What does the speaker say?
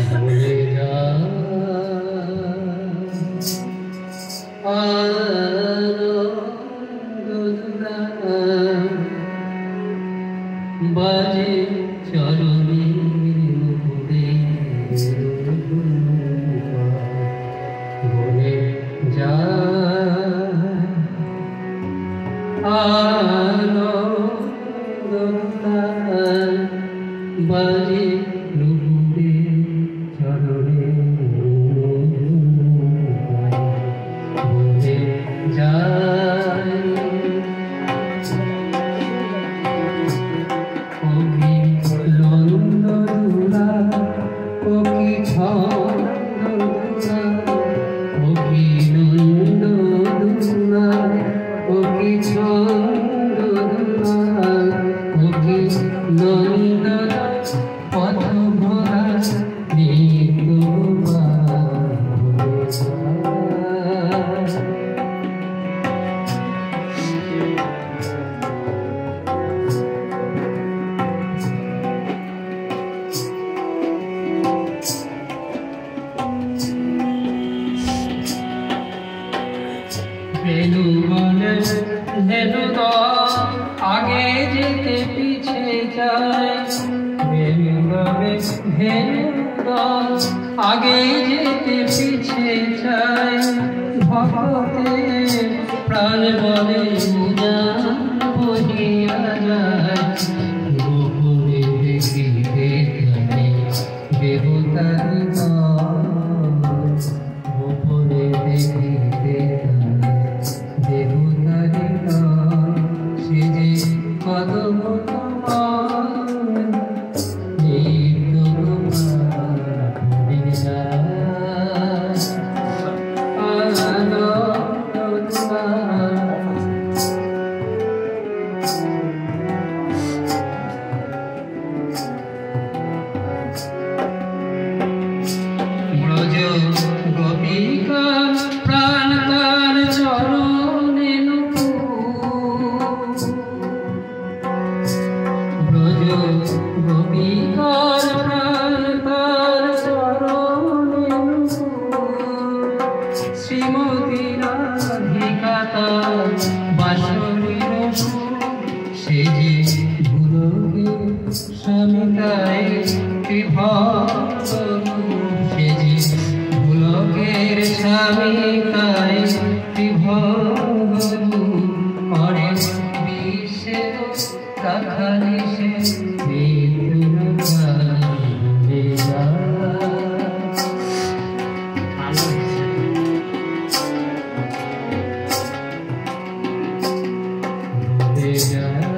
ভুলে যা বাজে চরণে মুকুরে ভুলে যা বাজে নুপুরে চরণে ভুলে যায় ওকি লন্দুলা ওকি ছন্দুলা ওকি লন্দুলা ওকি ছন্দুলা ওকি নন্দনা পথ ভরা নিগুমা বেনু বলে ধেনু আগে যেতে পিছে যায় বেনু বলে ধেনু আগে যেতে পিছে যায় ভক্তে প্রাণ বলে বহিয়া যায় গোপনে দেখিতে দেবতারি গোপনে দেখিতে দেবতারি সে যে কদম ব্রজ গোপিকা প্রাণ তার চরণে ব্রজ গোপিকার প্রাণ তার চরণে শ্রীমতী রাধিকা তার বাসরীর সে যে গুরুকে স্বামিতায় সে যে গোলকের স্বামিতায় বিভঙ্গরু করে বিশ্বে রাখালে সে ভুলে যা